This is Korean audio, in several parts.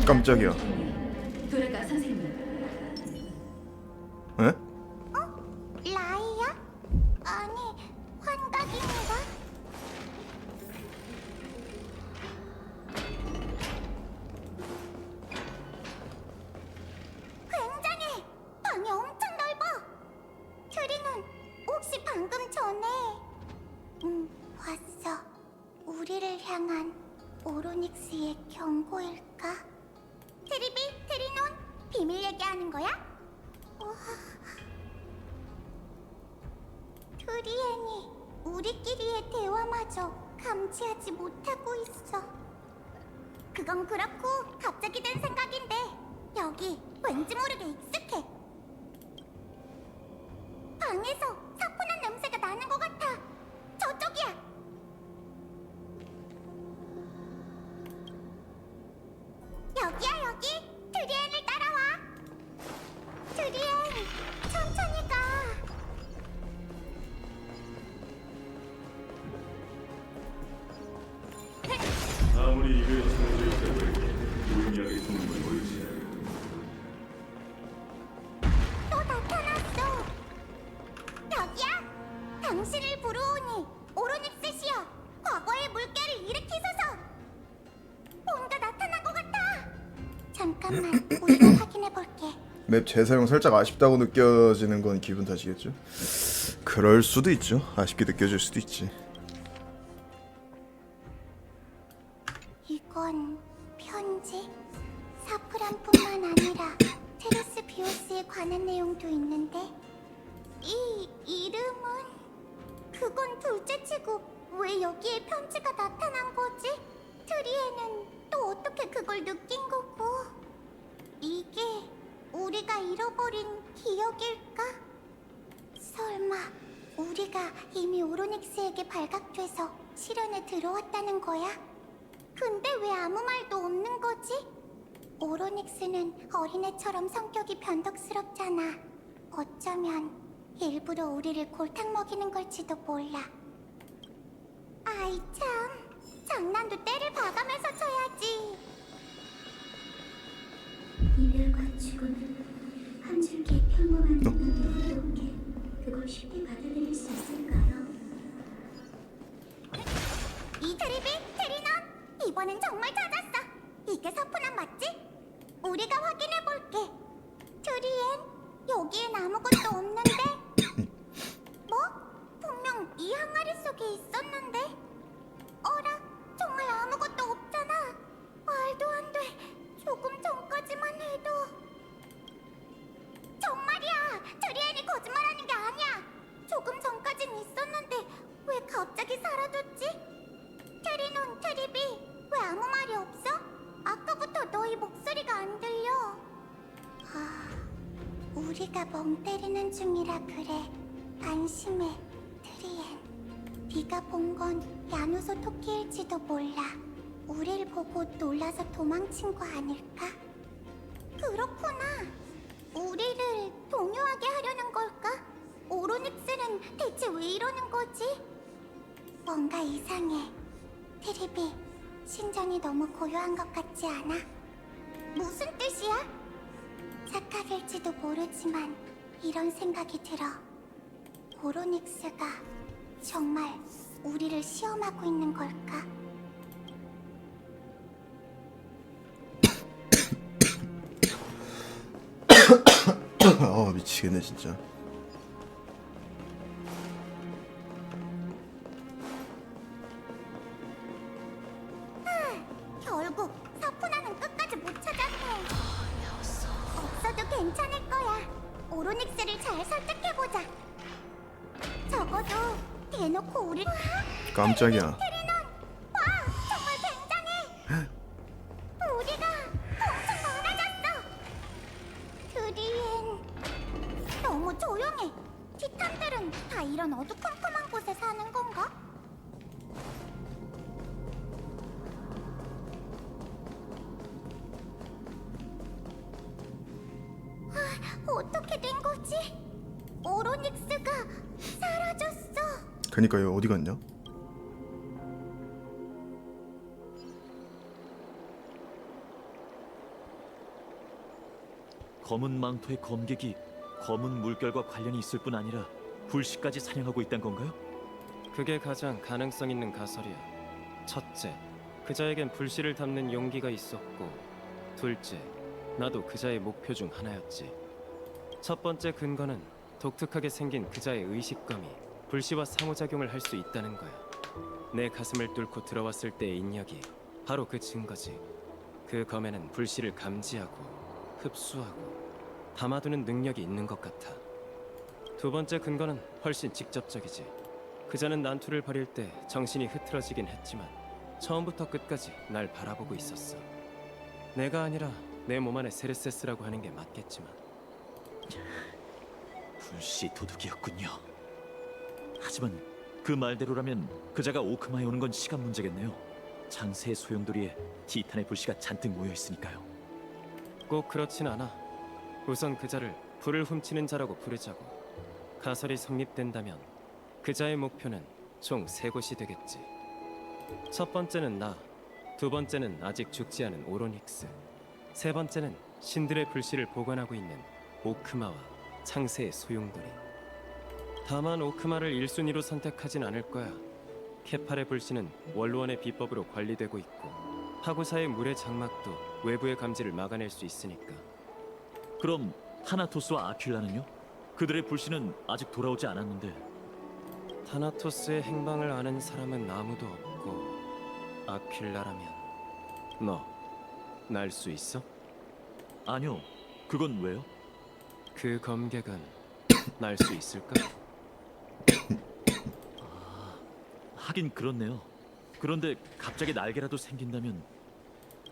깜짝이야. 돌아가 선생님. 에? 라이야? 아니, 환각입니다. 굉장해! 방이 엄청 넓어! 큐리는 혹시 방금 전에 봤어. 우리를 향한 오로닉스의 경고일까? 트리비, 트리논, 비밀 얘기하는 거야? 트리엔이 우리끼리의 대화마저 감지하지 못하고 있어. 그건 그렇고 갑자기 든 생각인데 여기 왠지 모르게 익숙해. 방에서 사포난 냄새가 나는 것 같아. 저쪽이야. 여기야 여기. 트리엔을 따라와. 트리엔, 천천히 가. 아무리 이를 찾아내려고 무의미하게 숨는 건 옳지 않아. 또 나타났어. 여기야. 당신을 부르오니 오로닉스시여, 과거의 물결을 일으키소서. 뭔가 나타난 것 같아. 잠깐만, 우리가 확인해 볼게. 맵 재사용 살짝 아쉽다고 느껴지는 건 기분 탓이겠죠? 그럴 수도 있죠. 아쉽게 느껴질 수도 있지. 이건 편지? 사프란뿐만 아니라 테레스 비오스에 관한 내용도 있는데 이 이름은... 그건 둘째치고 왜 여기에 편지가 나타난 거지? 트리에는 또 어떻게 그걸 느낀 거고? 이게 우리가 잃어버린 기억일까? 설마 우리가 이미 오로닉스에게 발각돼서 실현에 들어왔다는 거야? 근데 왜 아무 말도 없는 거지? 오로닉스는 어린애처럼 성격이 변덕스럽잖아. 어쩌면 일부러 우리를 골탕 먹이는 걸지도 몰라. 아이 참, 장난도 때를 봐가면서 쳐야지. 이별과 죽음은 한 줄기의 평범한 인간의 어떻게 그걸 쉽게 받아들일 수 있을까요? 이 트리비, 트리넌, 이번엔 정말 찾았어. 이게 사포난 맞지? 우리가 확인해 볼게. 트리엔, 여기엔 아무것도 없는데? 뭐? 분명 이 항아리 속에 있었는데? 어라, 정말 아무것도 없잖아. 말도 안 돼. 조금 전까지만 해도... 정말이야! 트리엔이 거짓말하는 게 아니야! 조금 전까진 있었는데 왜 갑자기 사라졌지? 트리논, 트리비, 왜 아무 말이 없어? 아까부터 너희 목소리가 안 들려. 아, 우리가 멍 때리는 중이라 그래. 안심해, 트리엔. 네가 본 건 야누소 토끼일지도 몰라. 우릴 보고 놀라서 도망친 거 아닐까? 그렇구나. 우리를 동요하게 하려는 걸까? 오로닉스는 대체 왜 이러는 거지? 뭔가 이상해. 트리비, 심정이 너무 고요한 것 같지 않아? 무슨 뜻이야? 착각일지도 모르지만 이런 생각이 들어. 오로닉스가 정말 우리를 시험하고 있는 걸까? 아 미치겠네 진짜. 결국 사푸나는 끝까지 못 찾았네. 없어도 괜찮을 거야. 오로닉스를 잘 설득해보자. 적어도 대놓고 우리... 깜짝이야. 트리논! 와! 정말 굉장해! 우리가 엄청 많아졌어! 트리엔... 너무 조용해. 티탄들은 다 이런 어두컴컴한 곳에 사는 건가? 어떻게 된 거지? 오로닉스가 사라졌어. 그니까 얘 어디 갔냐? 검은 망토의 검객이 검은 물결과 관련이 있을 뿐 아니라 불씨까지 사냥하고 있단 건가요? 그게 가장 가능성 있는 가설이야. 첫째, 그자에겐 불씨를 담는 용기가 있었고, 둘째, 나도 그자의 목표 중 하나였지. 첫 번째 근거는 독특하게 생긴 그자의 의식감이 불씨와 상호작용을 할 수 있다는 거야. 내 가슴을 뚫고 들어왔을 때의 인력이 바로 그 증거지. 그 검에는 불씨를 감지하고 흡수하고 담아두는 능력이 있는 것 같아. 두 번째 근거는 훨씬 직접적이지. 그자는 난투를 벌일 때 정신이 흐트러지긴 했지만 처음부터 끝까지 날 바라보고 있었어. 내가 아니라 내 몸 안에 세르세스라고 하는 게 맞겠지만. 불씨 도둑이었군요. 하지만 그 말대로라면 그자가 오크마에 오는 건 시간 문제겠네요. 장세의 소용돌이에 티탄의 불씨가 잔뜩 모여 있으니까요. 꼭 그렇진 않아. 우선 그자를 불을 훔치는 자라고 부르자고. 가설이 성립된다면 그자의 목표는 총 3곳이 되겠지. 첫 번째는 나, 두 번째는 아직 죽지 않은 오로닉스, 세 번째는 신들의 불씨를 보관하고 있는 오크마와 창세의 소용돌이. 다만 오크마를 1순위로 선택하진 않을 거야. 케팔의 불씨는 원로원의 비법으로 관리되고 있고 하구사의 물의 장막도 외부의 감지를 막아낼 수 있으니까. 그럼 타나토스와 아퀼라는요? 그들의 불씨는 아직 돌아오지 않았는데. 타나토스의 행방을 아는 사람은 아무도 없고, 아퀼라라면 너 날 수 있어? 아니요. 그건 왜요? 그 검객은 날 수 있을까? 하긴 그렇네요. 그런데 갑자기 날개라도 생긴다면.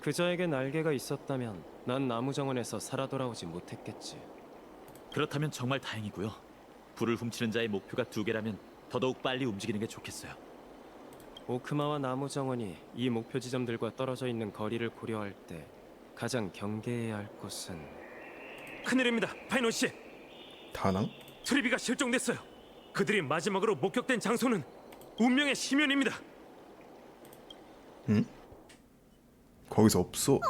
그자에게 날개가 있었다면 난 나무 정원에서 살아 돌아오지 못했겠지. 그렇다면 정말 다행이고요. 불을 훔치는 자의 목표가 2개라면 더더욱 빨리 움직이는 게 좋겠어요. 오크마와 나무 정원이 이 목표 지점들과 떨어져 있는 거리를 고려할 때 가장 경계해야 할 곳은 큰일입니다, 파이논 씨. 다낭? 트리비가 실종됐어요. 그들이 마지막으로 목격된 장소는 운명의 심연입니다. 응? 거기서 없어.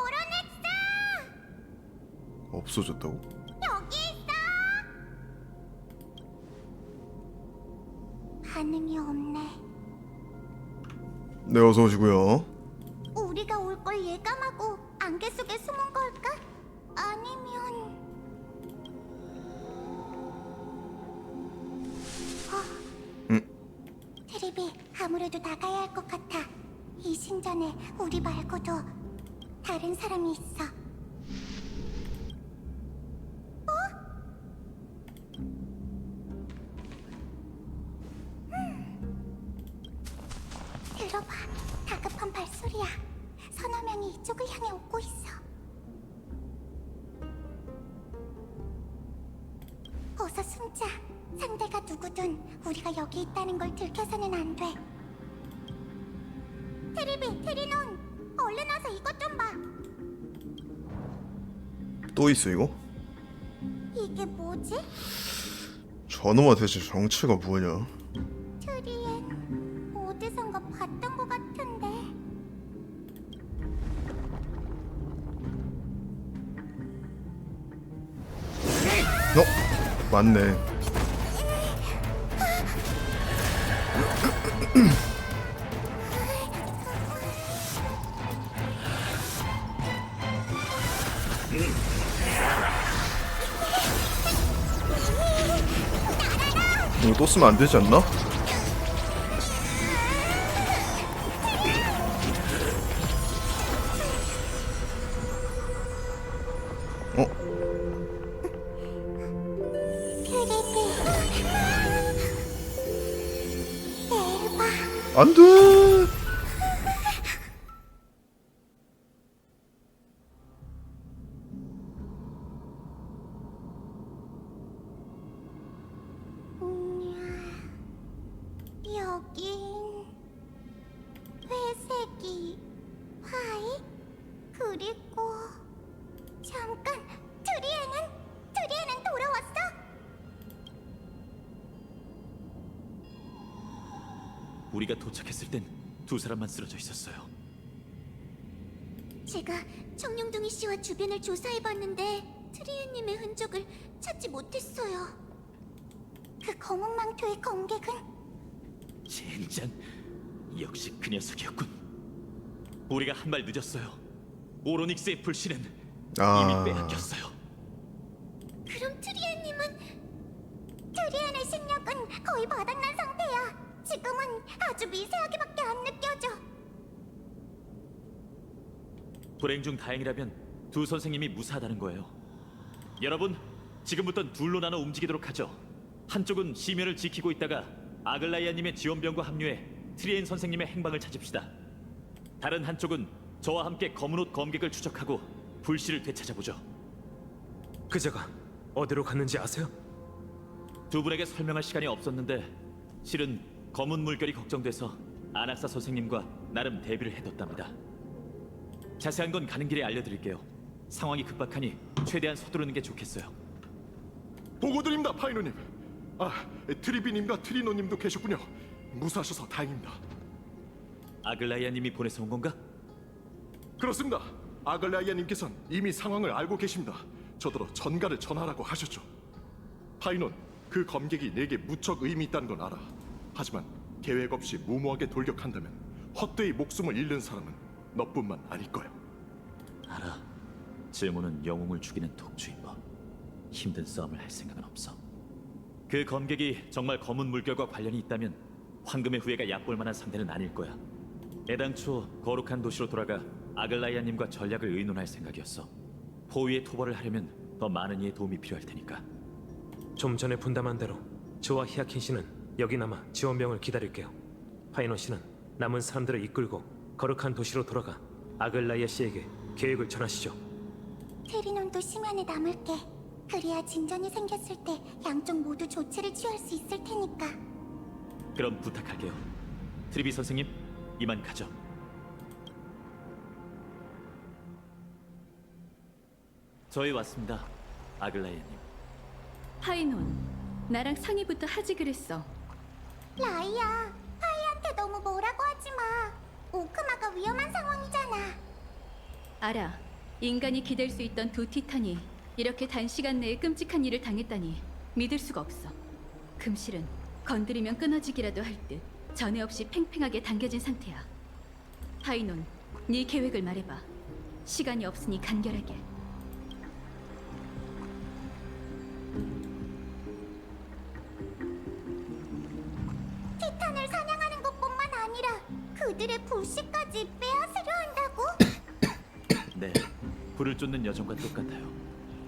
없어졌다고? 여기 있어. 반응이 없네. 네, 어서 오시고요. 우리가 올 걸 예감하고 안개 속에 숨은 걸까? 아니면 테레비, 아무래도 나가야 할 것 같아. 이 신전에 우리 말고도 다른 사람이 있어. 들어봐, 다급한 발소리야. 서너 명이 이쪽을 향해 오고 있어. 어서 숨자. 상대가 누구든 우리가 여기 있다는 걸 들켜서는 안 돼. 테리비, 테리논, 얼른 와서 이것 좀 봐. 또 있어 이거? 이게 뭐지? 저놈아 대체 정체가 뭐냐? 트리엔 어디선가 봤던 것 같은데. 맞네. 이거 또 쓰면 안 되지 않나? 안 돼! 여긴 회색이 화이 그리고 잠깐 트리에는 돌아왔어? 우리가 도착했을 땐 2사람만 쓰러져 있었어요. 제가 청룡둥이 씨와 주변을 조사해봤는데 트리에님의 흔적을 찾지 못했어요. 그 검은 망토의 검객은 젠장, 역시 그 녀석이었군. 우리가 한 발 늦었어요. 오로닉스의 불씨는 이미 빼앗겼어요. 그럼 트리에의 실력은 거의 바닥난 상태야. 지금은 아주 미세하게밖에 안 느껴져. 불행 중 다행이라면 두 선생님이 무사하다는 거예요. 여러분, 지금부턴 둘로 나눠 움직이도록 하죠. 한쪽은 시면을 지키고 있다가 아글라이아님의 지원병과 합류해 트리엔 선생님의 행방을 찾읍시다. 다른 한쪽은 저와 함께 검은 옷 검객을 추적하고 불씨를 되찾아보죠. 그자가 어디로 갔는지 아세요? 두 분에게 설명할 시간이 없었는데 실은 검은 물결이 걱정돼서 아낙사 선생님과 나름 대비를 해뒀답니다. 자세한 건 가는 길에 알려드릴게요. 상황이 급박하니 최대한 서두르는 게 좋겠어요. 보고드립니다, 파이노님. 트리비님과 트리노님도 계셨군요. 무사하셔서 다행입니다. 아글라이아님이 보내서 온 건가? 그렇습니다. 아글라이아님께서는 이미 상황을 알고 계십니다. 저더러 전가를 전하라고 하셨죠. 파이논, 그 검객이 내게 무척 의미 있다는 건 알아. 하지만 계획 없이 무모하게 돌격한다면 헛되이 목숨을 잃는 사람은 너뿐만 아닐 거야. 알아. 증오는 영웅을 죽이는 독주인 법. 힘든 싸움을 할 생각은 없어. 그 검객이 정말 검은 물결과 관련이 있다면 황금의 후예가 얕볼 만한 상대는 아닐 거야. 애당초 거룩한 도시로 돌아가 아글라이아님과 전략을 의논할 생각이었어. 포위의 토벌을 하려면 더 많은 이의 도움이 필요할 테니까. 좀 전에 분담한 대로 저와 히아킨 씨는 여기 남아 지원병을 기다릴게요. 파이논 씨는 남은 사람들을 이끌고 거룩한 도시로 돌아가 아글라이아 씨에게 계획을 전하시죠. 트리논도 심연에 남을게. 그래야 진전이 생겼을 때 양쪽 모두 조치를 취할 수 있을 테니까. 그럼 부탁할게요. 트리비 선생님, 이만 가죠. 저희 왔습니다, 아글라이아님. 파이논, 나랑 상의부터 하지 그랬어. 라이야, 파이한테 너무 뭐라고 하지 마. 오크마가 위험한 상황이잖아. 알아. 인간이 기댈 수 있던 두 티탄이 이렇게 단시간 내에 끔찍한 일을 당했다니 믿을 수가 없어. 금실은 건드리면 끊어지기라도 할 듯 전에 없이 팽팽하게 당겨진 상태야. 파이논, 네 계획을 말해봐. 시간이 없으니 간결하게. 티탄을 사냥하는 것뿐만 아니라 그들의 불씨까지 빼앗으려 한다고? 네, 불을 쫓는 여정과 똑같아요.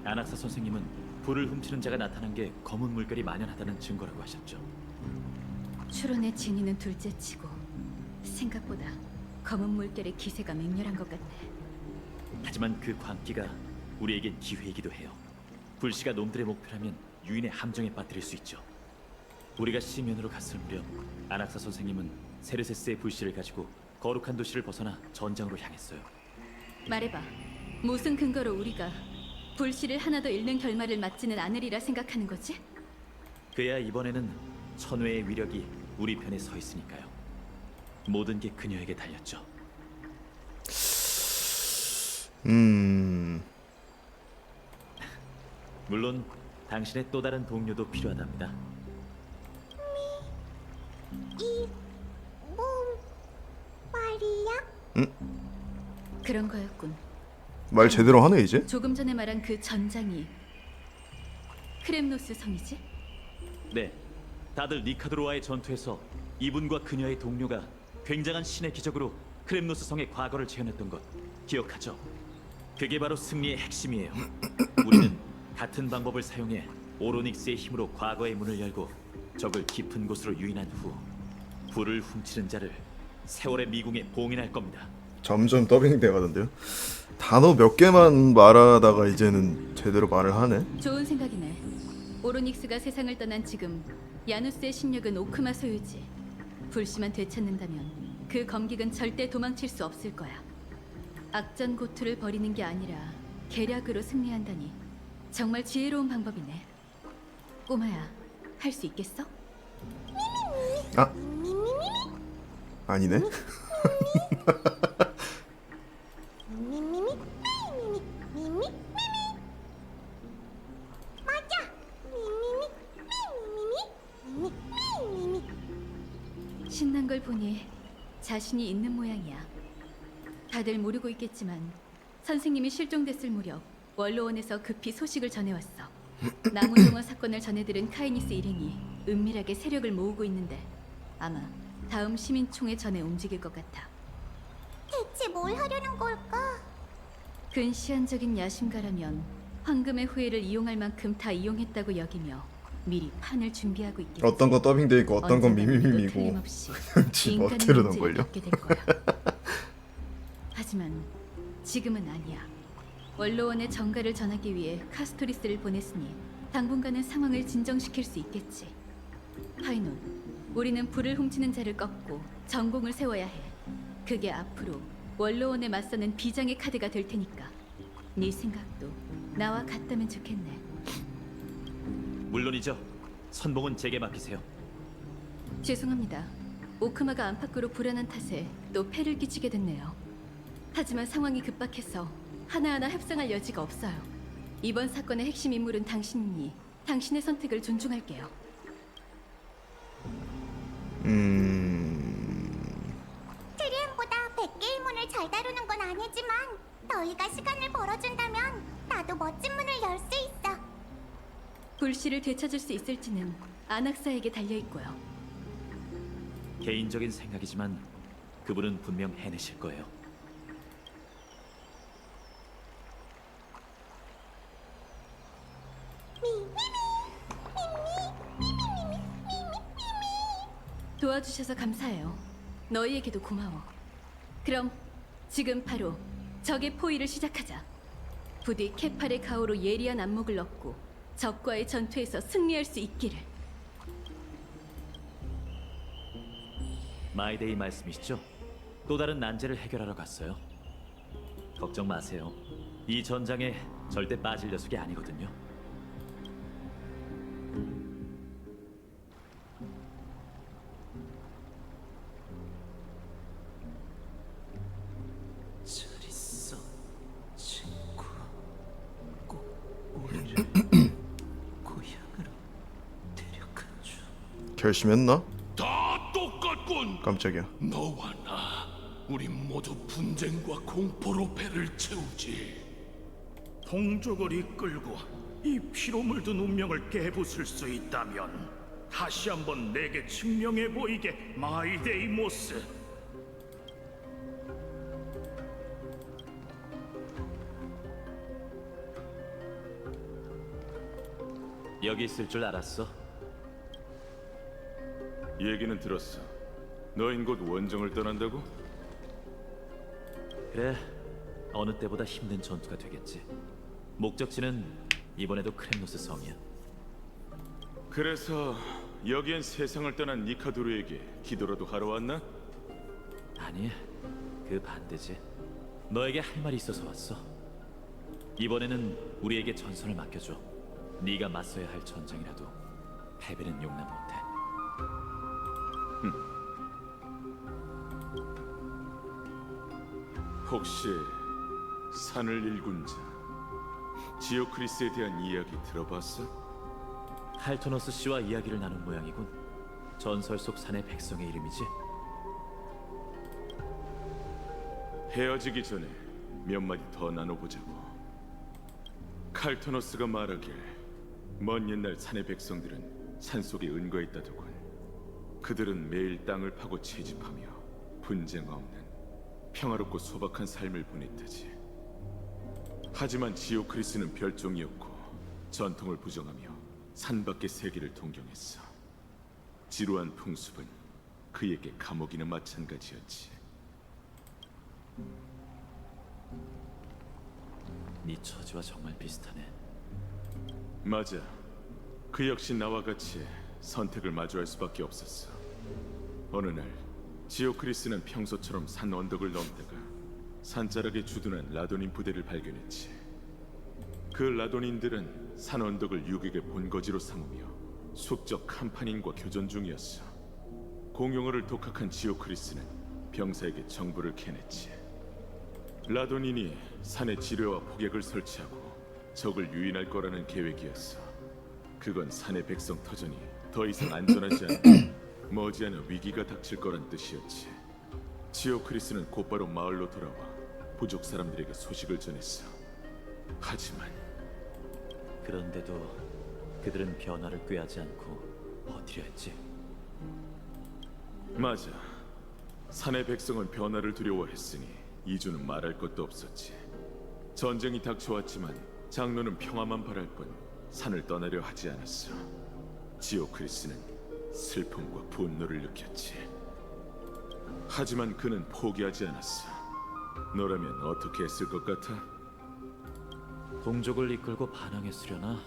아낙사 선생님은 불을 훔치는 자가 나타난 게 검은 물결이 만연하다는 증거라고 하셨죠. 추론의 진위는 둘째치고 생각보다 검은 물결의 기세가 맹렬한 것 같네. 하지만 그 광기가 우리에겐 기회이기도 해요. 불씨가 놈들의 목표라면 유인의 함정에 빠뜨릴 수 있죠. 우리가 시면으로 갔을 무렵 아낙사 선생님은 세르세스의 불씨를 가지고 거룩한 도시를 벗어나 전장으로 향했어요. 말해봐. 무슨 근거로 우리가 불씨를 하나 더 잃는 결말을 맞지는 않으리라 생각하는 거지? 그야 이번에는 천회의 위력이 우리 편에 서 있으니까요. 모든 게 그녀에게 달렸죠. 물론 당신의 또 다른 동료도 필요하답니다. 말이야? 그런 거였군. 말 제대로 하네 이제. 조금 전에 말한 그 전장이 크렘노스 성이지? 네, 다들 니카드로와의 전투에서 이분과 그녀의 동료가 굉장한 신의 기적으로 크렘노스 성의 과거를 재현했던 것 기억하죠? 그게 바로 승리의 핵심이에요. 우리는 같은 방법을 사용해 오로닉스의 힘으로 과거의 문을 열고 적을 깊은 곳으로 유인한 후 불을 훔치는 자를 세월의 미궁에 봉인할 겁니다. 점점 더빙 돼가던데요. 단어 몇 개만 말하다가 이제는 제대로 말을 하네. 좋은 생각이네. 오로닉스가 세상을 떠난 지금 야누스의 신력은 오크마 소유지. 불씨만 되찾는다면 그 검객은 절대 도망칠 수 없을 거야. 악전고투를 벌이는 게 아니라 계략으로 승리한다니 정말 지혜로운 방법이네. 꼬마야, 할 수 있겠어? 아, 아니네. 걸 보니 자신이 있는 모양이야. 다들 모르고 있겠지만 선생님이 실종됐을 무렵 원로원에서 급히 소식을 전해왔어. 나무동원 사건을 전해들은 카이니스 일행이 은밀하게 세력을 모으고 있는데 아마 다음 시민총회 전에 움직일 것 같아. 대체 뭘 하려는 걸까? 근시안적인 야심가라면 황금의 후예를 이용할 만큼 다 이용했다고 여기며 미리 판을 준비하고 있겠지. 어떤 건 더빙돼 있고 어떤 건 언젠가 우리도 미미미미고 틀림없이 지 인간의 멋대로 문제를 넣은 걸요. 겪게 될 거야. 하지만 지금은 아니야. 원로원의 정가를 전하기 위해 카스토리스를 보냈으니 당분간은 상황을 진정시킬 수 있겠지. 파이논, 우리는 불을 훔치는 자를 꺾고 전공을 세워야 해. 그게 앞으로 원로원에 맞서는 비장의 카드가 될 테니까. 네 생각도 나와 같다면 좋겠네. 물론이죠. 선봉은 제게 맡기세요. 죄송합니다. 오크마가 안팎으로 불안한 탓에 또 폐를 끼치게 됐네요. 하지만 상황이 급박해서 하나하나 협상할 여지가 없어요. 이번 사건의 핵심 인물은 당신이니 당신의 선택을 존중할게요. 트리엠보다 100개의 문을 잘 다루는 건 아니지만 너희가 시간을 벌어준다면 나도 멋진 문을 열 수 있어. 불씨를 되찾을 수 있을지는 안악사에게 달려있고요. 개인적인 생각이지만 그분은 분명 해내실 거예요. 도와주셔서 감사해요. 너희에게도 고마워. 그럼 지금 바로 적의 포위를 시작하자. 부디 케팔의 가오로 예리한 안목을 얻고 적과의 전투에서 승리할 수 있기를. 마이데이 말씀이시죠? 또 다른 난제를 해결하러 갔어요. 걱정 마세요. 이 전장에 절대 빠질 녀석이 아니거든요. 잘 있어, 친구. 꼭 우리를 고향으로 데려가줘. 결심했나? 다 똑같군. 깜짝이야. 너와 나, 우리 모두 분쟁과 공포로 배를 채우지. 동족을 이끌고 이 피로 물든 운명을 깨부술 수 있다면 다시 한번 내게 증명해 보이게, 마이데이모스. 여기 있을 줄 알았어. 얘기는 들었어. 너흰 곧 원정을 떠난다고? 그래, 어느 때보다 힘든 전투가 되겠지. 목적지는 이번에도 크렘노스 성이야. 그래서 여기엔 세상을 떠난 니카도르에게 기도라도 하러 왔나? 아니, 그 반대지. 너에게 할 말이 있어서 왔어. 이번에는 우리에게 전선을 맡겨줘. 네가 맞서야 할 전쟁이라도 패배는 용납 못해. 혹시 산을 일군 자 지오크리스에 대한 이야기 들어봤어? 할토너스 씨와 이야기를 나눈 모양이군. 전설 속 산의 백성의 이름이지. 헤어지기 전에 몇 마디 더 나눠보자고. 칼토너스가 말하길 먼 옛날 산의 백성들은 산속에 은거했다더군. 그들은 매일 땅을 파고 채집하며 분쟁 없는 평화롭고 소박한 삶을 보냈다지. 하지만 지오크리스는 별종이었고 전통을 부정하며 산밖의 세계를 동경했어. 지루한 풍습은 그에게 감옥이나 마찬가지였지. 네 처지와 정말 비슷하네. 맞아. 그 역시 나와 같이 선택을 마주할 수밖에 없었어. 어느 날 지오크리스는 평소처럼 산 언덕을 넘다가 산자락에 주둔한 라도닌 부대를 발견했지. 그 라도닌들은 산 언덕을 유격의 본거지로 삼으며 숙적 캄파닌과 교전 중이었어. 공용어를 독학한 지오크리스는 병사에게 정보를 캐냈지. 라도닌이 산에 지뢰와 폭약을 설치하고 적을 유인할 거라는 계획이었어. 그건 산의 백성 터전이 더 이상 안전하지 않고 머지않아 위기가 닥칠 거란 뜻이었지. 지오크리스는 곧바로 마을로 돌아와 부족 사람들에게 소식을 전했어. 하지만 그런데도 그들은 변화를 꾀하지 않고 버티려 했지. 맞아. 산의 백성은 변화를 두려워했으니 이주는 말할 것도 없었지. 전쟁이 닥쳐왔지만 장로는 평화만 바랄 뿐 산을 떠나려 하지 않았어. 지오크리스는 슬픔과 분노를 느꼈지. 하지만 그는 포기하지 않았어. 너라면 어떻게 했을 것 같아? 동족을 이끌고 반항했으려나?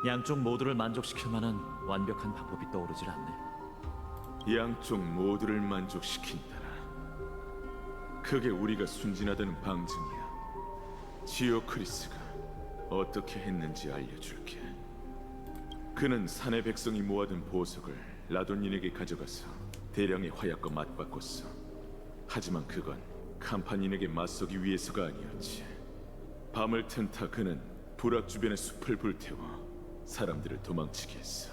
양쪽 모두를 만족시킬 만한 완벽한 방법이 떠오르질 않네. 양쪽 모두를 만족시킨다라. 그게 우리가 순진하다는 방증이야. 지오크리스가 어떻게 했는지 알려줄게. 그는 산의 백성이 모아둔 보석을 라돈인에게 가져가서 대량의 화약과 맞바꿨어. 하지만 그건 캄파닌에게 맞서기 위해서가 아니었지. 밤을 틈타 그는 부락 주변의 숲을 불태워 사람들을 도망치게 했어.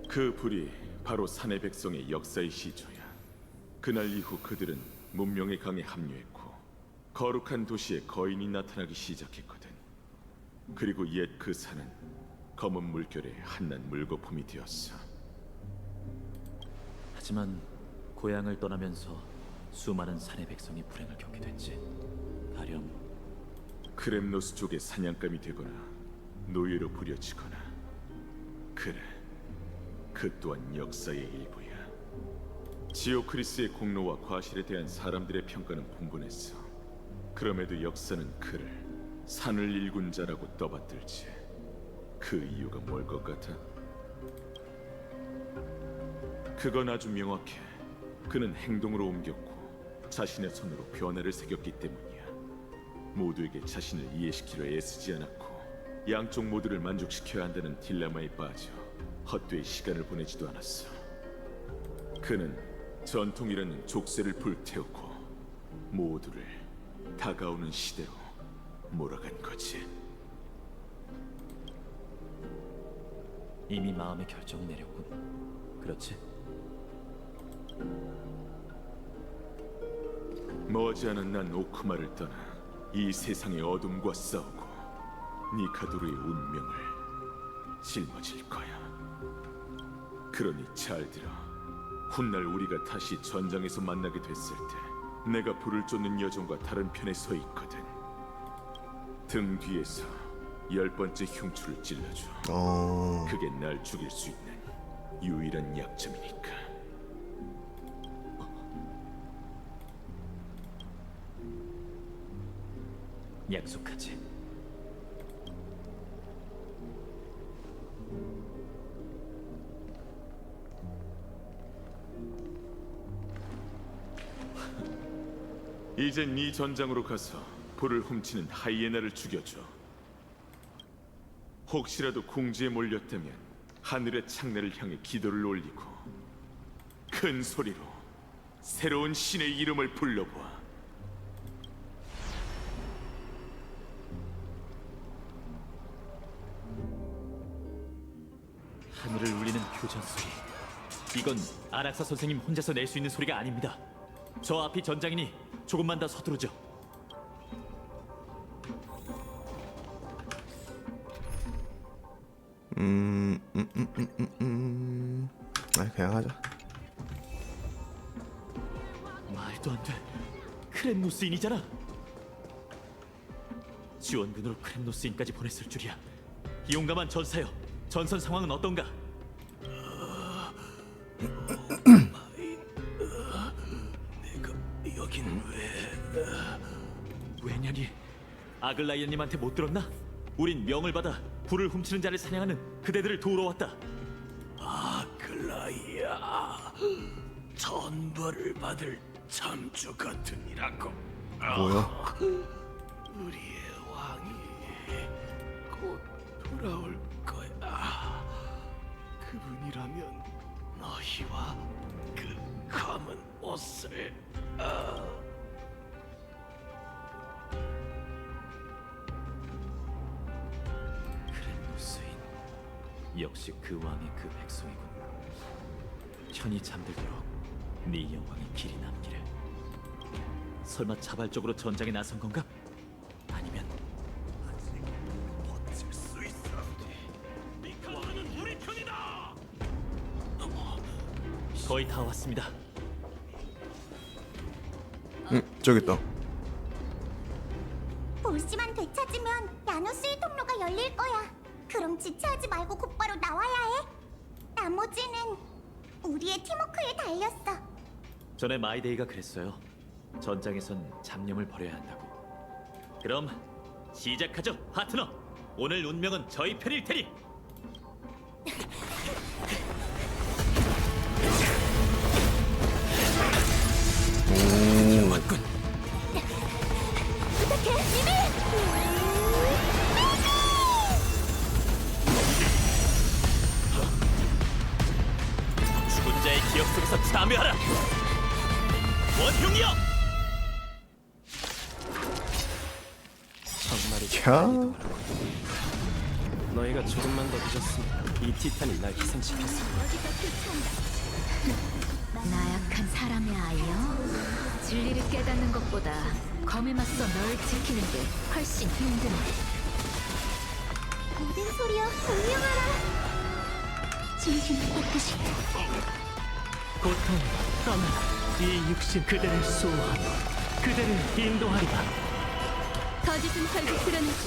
그 불이 바로 산의 백성의 역사의 시초야. 그날 이후 그들은 문명의 강에 합류했고 거룩한 도시에 거인이 나타나기 시작했거든. 그리고 옛 그 산은 검은 물결의 한낱 물거품이 되었어. 하지만 고향을 떠나면서 수많은 산의 백성이 불행을 겪게 됐지. 가령 크렘노스 쪽의 사냥감이 되거나 노예로 부려지거나. 그래, 그 또한 역사의 일부야. 지오크리스의 공로와 과실에 대한 사람들의 평가는 분분했어. 그럼에도 역사는 그를 산을 일군 자라고 떠받들지. 그 이유가 뭘 것 같아? 그건 아주 명확해. 그는 행동으로 옮겼고 자신의 손으로 변화를 새겼기 때문이야. 모두에게 자신을 이해시키려 애쓰지 않았고 양쪽 모두를 만족시켜야 한다는 딜레마에 빠져 헛되이 시간을 보내지도 않았어. 그는 전통이라는 족쇄를 불태우고 모두를 다가오는 시대로 몰아간 거지. 이미 마음의 결정을 내렸군. 그렇지? 머지않은 난 오크마를 떠나 이 세상의 어둠과 싸우고 니카도르의 운명을 짊어질 거야. 그러니 잘 들어. 훗날 우리가 다시 전장에서 만나게 됐을 때 내가 불을 쫓는 여종과 다른 편에 서 있거든. 등 뒤에서 10번째 흉추를 찔러줘. 그게 날 죽일 수 있는 유일한 약점이니까. 약속하지. 이젠 네 전장으로 가서 불을 훔치는 하이에나를 죽여줘. 혹시라도 궁지에 몰렸다면 하늘의 창내를 향해 기도를 올리고 큰 소리로 새로운 신의 이름을 불러보아. 하늘을 울리는 교전 소리. 이건 아락사 선생님 혼자서 낼 수 있는 소리가 아닙니다. 저 앞이 전장이니 조금만 더 서두르죠. 그냥 하자. 말도 안 돼. 크렘노스인이잖아. 지원군으로 크렘노스인까지 보냈을 줄이야. 용감한 전사여, 전선 상황은 어떤가? 내가 여긴 왜냐니? 아글라이아님한테 못 들었나? 우린 명을 받아 불을 훔치는 자를 사냥하는 그대들을 도우러 왔다. 아글라이아 전벌을 받을 참주 같으니라고. 뭐야? 우리의 왕이 곧 돌아올 거야. 그분이라면 너희와 그 검은 옷을 크렘노스인. 역시 그 왕의 그 백성이군. 편히 잠들도록 네 영광의 길이 남기를. 설마 자발적으로 전장에 나선 건가? 아니면 버틸 수 있어. 니카도르는 우리 편이다. 거의 다 왔습니다. 저기 있다. 볼시만 되찾으면 야누스의 통로가 열릴 거야. 그럼 지체하지 말고 곧바로 나와야 해. 나머지는 우리의 팀워크에 달렸어. 전에 마이데이가 그랬어요. 전장에선 잡념을 버려야 한다고. 그럼 시작하죠, 파트너. 오늘 운명은 저희 편일 테니. 맞군. 부탁해, 미미! 죽은 자의 기억 속에서 참여하라. 원흉이여. 정말이지. 캬. 너희가 조금만 더 늦었으면 이 티탄이 날 희생시켰을 나약한 사람의 아이여. 진리를 깨닫는 것보다 검에 맞서 널 지키는 게 훨씬 힘드네. 모든 소리여 공명하라. 진심을 깨끗이. 고통 떠나라. 이 육신 그대를 수호하며 그대를 인도하리라. 거짓은 결국 드러나지.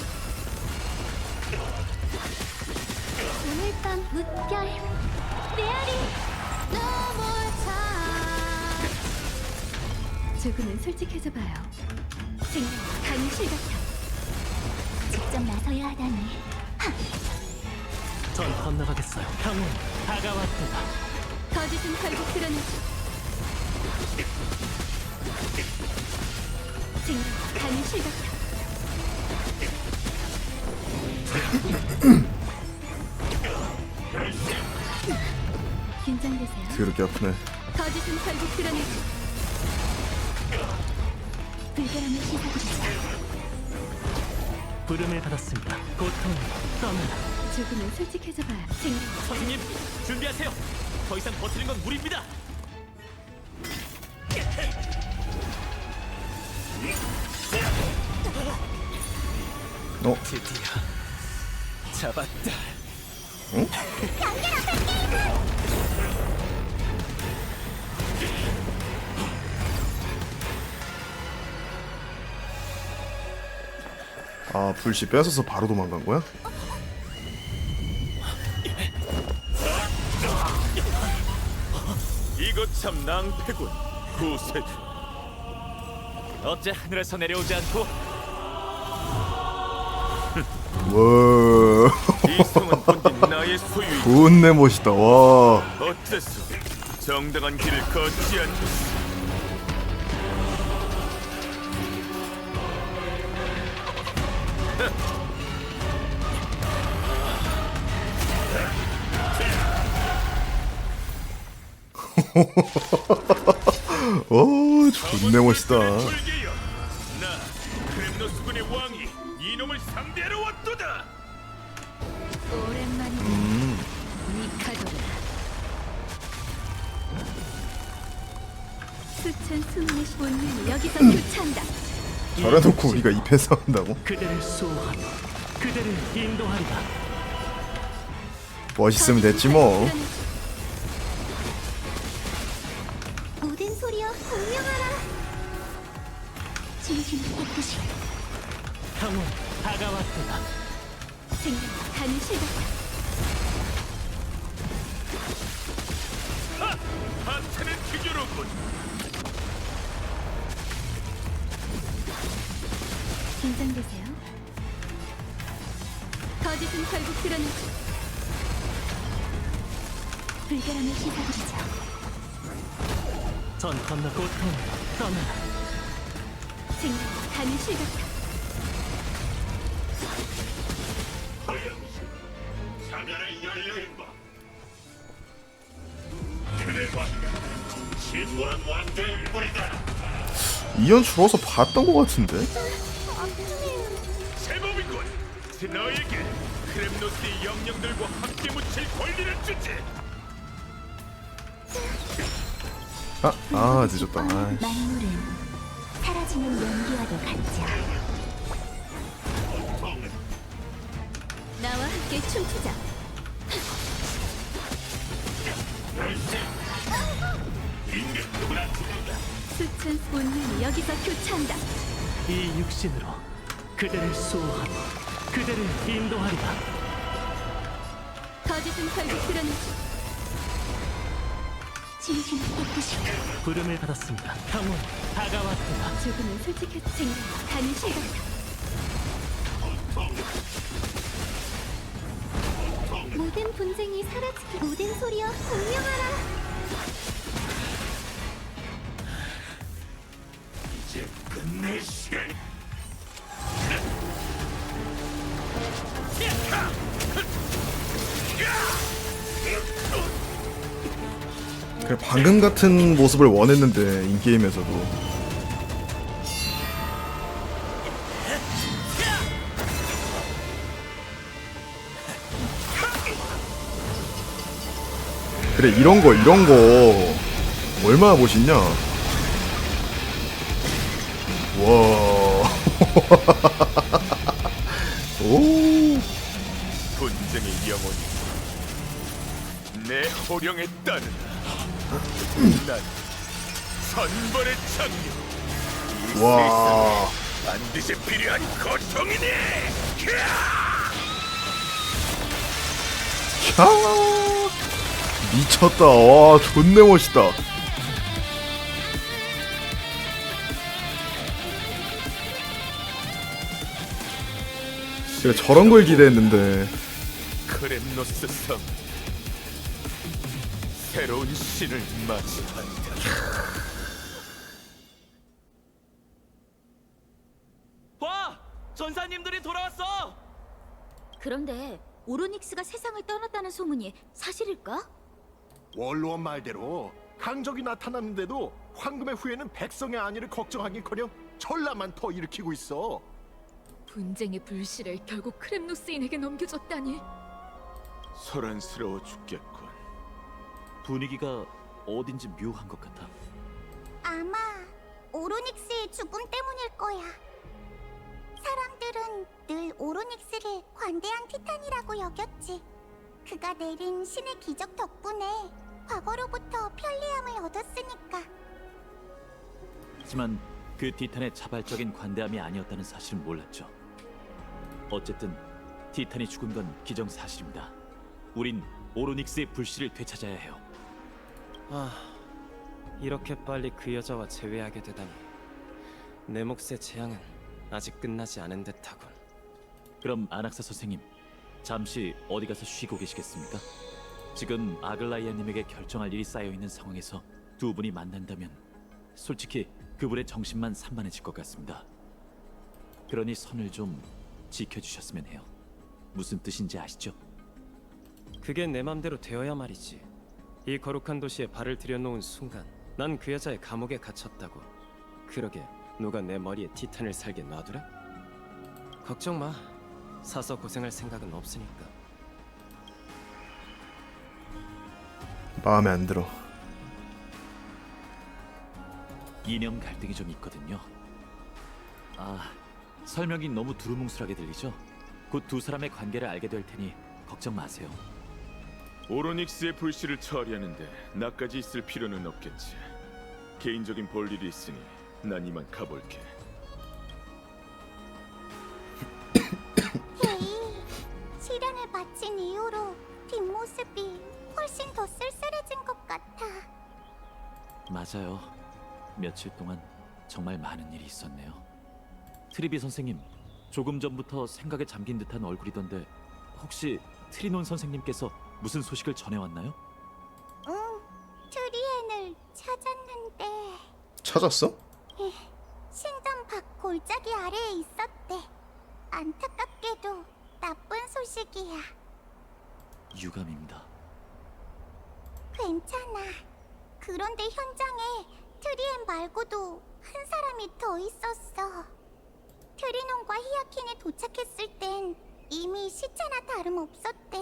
오늘 밤 물결 메아리 조금은 솔직해져 봐요. 생각 가는 실 같아. 직접 나서야 하다니. 전 건너가겠어요. 형은 다가왔다. 거짓은 결국 드러나지. 생각 가는 실 같아. 긴장되세요. 그렇게 아프네. 거짓은 결국 드러나지. 불결함을 씻어드리자. 부름을 받았습니다. 고통 떠나라. 조금은 솔직해져 봐요. 생각 선생님, 준비하세요. 더 이상 버티는 건 무리입니다. 드디어 잡았다. 아, 불씨 뺏어서 바로 도망간 거야? 이거 참 낭패군. 구세주. 어째 하늘에서 내려오지 않고 와. 이 성은 본디 나의 소유이다. 존내 멋있다. 와. 어째서 정당한 길을 걷지 않겠어? 오, 존내 멋있다. 불개여, 나 크렘노스군의 왕이 이놈을 상대하러 왔도다. 오랜만이네. 니카도르. 수천 수만의 본능이 여기서 교차한다. 저래놓고 우리가 입에 싸운다고? 그대를 수호하며 그대를 인도하리라. 멋있으면 됐지 뭐. 모든 소리여 공명하라. 진심을 깨끗이. 형은 다가왔다. 생각 가는 실 같아. 하찮은 기교로군. 긴장되세요. 거짓은 결국 드러나지. 불결함을 씻어드리자. 전 건너 고통 떠나라. 생각 가는 실 같아. 자멸의 열려인바. 그대와 진보한 왕조의 뿌리다. 이연 줄어서 봤던 것 같은데? 제법이군. 너에게 크렘노스의 영령들과 함께 묻힐 권리를 주지. 늦었다. 아이씨. 만물은 사라지는 연기와도 같죠. 나와 함께 춤추자. 수천 본능이 여기서 교차한다. 이 육신으로 그대를 수호하고 그대를 인도하리라. 거짓은 결국 드러나지. 진심을 깨끗이 부름을 받았습니다. 형은 다가왔다. 조금은 솔직해서 생각 가는 실같아. 모든 분쟁이 사라지게 모든 소리여 공명하라. 그래, 방금 같은 모습을 원했는데 인게임에서도. 그래, 이런 거 얼마나 멋있냐. 와. 오. 분쟁의 영혼이 내 호령에 따르라. 난 선벌의 장녀. 와. 반드시 필요한 고통이네. 캬. 미쳤다. 와, 존내 멋있다. 제가 저런 걸 기대했는데. 크렘노스 성 새로운 신을 맞이한다. 봐! 전사님들이 돌아왔어! 그런데 오로닉스가 세상을 떠났다는 소문이 사실일까? 원로원 말대로 강적이 나타났는데도 황금의 후예는 백성의 안위를 걱정하기커녕 전란만 더 일으키고 있어. 분쟁의 불씨를 결국 크렘노스인에게 넘겨줬다니. 소란스러워 죽겠군. 분위기가 어딘지 묘한 것 같아. 아마 오로닉스의 죽음 때문일 거야. 사람들은 늘 오로닉스를 관대한 티탄이라고 여겼지. 그가 내린 신의 기적 덕분에 과거로부터 편리함을 얻었으니까. 하지만 그 티탄의 자발적인 관대함이 아니었다는 사실은 몰랐죠. 어쨌든 티탄이 죽은 건 기정사실입니다. 우린 오로닉스의 불씨를 되찾아야 해요. 이렇게 빨리 그 여자와 재회하게 되다니. 내 몫의 재앙은 아직 끝나지 않은 듯하군. 그럼 아낙사 선생님, 잠시 어디 가서 쉬고 계시겠습니까? 지금 아글라이아님에게 결정할 일이 쌓여있는 상황에서 두 분이 만난다면 솔직히 그분의 정신만 산만해질 것 같습니다. 그러니 선을 좀 지켜주셨으면 해요. 무슨 뜻인지 아시죠? 그게 내 맘대로 되어야 말이지. 이 거룩한 도시에 발을 들여놓은 순간 난 그 여자의 감옥에 갇혔다고. 그러게 누가 내 머리에 티탄을 살게 놔두래? 걱정 마. 사서 고생할 생각은 없으니까. 마음에 안 들어. 이념 갈등이 좀 있거든요. 설명이 너무 두루뭉술하게 들리죠? 곧 두 사람의 관계를 알게 될 테니 걱정 마세요. 오로닉스의 불씨를 처리하는데 나까지 있을 필요는 없겠지. 개인적인 볼 일이 있으니 난 이만 가볼게. 헤이, 시련을 마친 이후로 뒷모습이 훨씬 더 쓸쓸해진 것 같아. 맞아요. 며칠 동안 정말 많은 일이 있었네요. 트리비 선생님, 조금 전부터 생각에 잠긴 듯한 얼굴이던데 혹시 트리논 선생님께서 무슨 소식을 전해왔나요? 응, 트리엔을 찾았는데 찾았어? 신전 밖 골짜기 아래에 있었대. 안타깝게도 나쁜 소식이야. 유감입니다. 괜찮아. 그런데 현장에 트리엔 말고도 한 사람이 더 있었어. 트리논과 히아킨이 도착했을 땐 이미 시체나 다름없었대.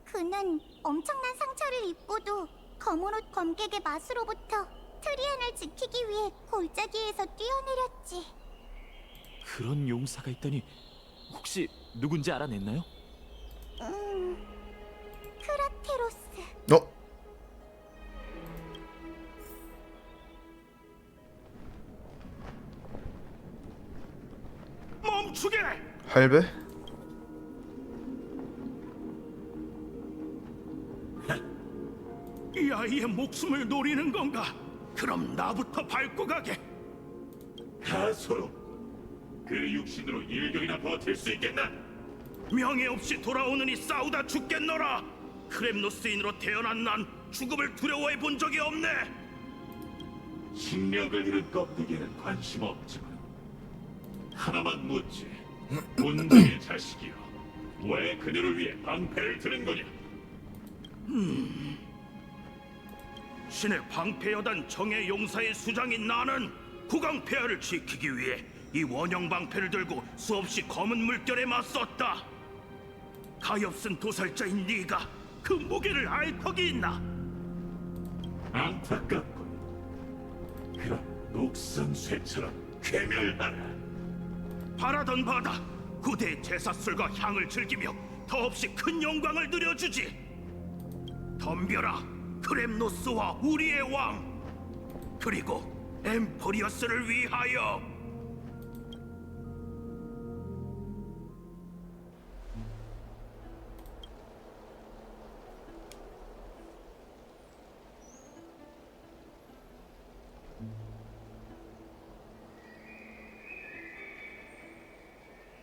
그는 엄청난 상처를 입고도 검은 옷 검객의 마수로부터 트리 위해 골짜기에서 뛰어내렸지. 그런 용사가 있다니 혹시 누군지 알아냈나요? 크라테로스. 어? 멈추게! 할배? 이 아이의 목숨을 노리는 건가? 그럼 나부터 밟고 가게. 다소로 그 육신으로 일격이나 버틸 수 있겠나? 명예 없이 돌아오느니 싸우다 죽겠노라. 크렘노스인으로 태어난 난 죽음을 두려워해 본 적이 없네. 식력을 잃은 껍데기에는 관심 없지만 하나만 묻지. 문장의 자식이여, 왜 그녀를 위해 방패를 드는 거냐? 신의 방패여단 정예 용사의 수장인 나는 국왕 폐하를 지키기 위해 이 원형 방패를 들고 수없이 검은 물결에 맞섰다. 가엾은 도살자인 네가 그 무게를 알 턱이 있나? 안타깝군. 그런 녹슨 쇠처럼 괴멸하라. 바라던 바다 구대의 제사술과 향을 즐기며 더없이 큰 영광을 누려주지. 덤벼라, 크렘노스와 우리의 왕, 그리고 엠포리어스를 위하여.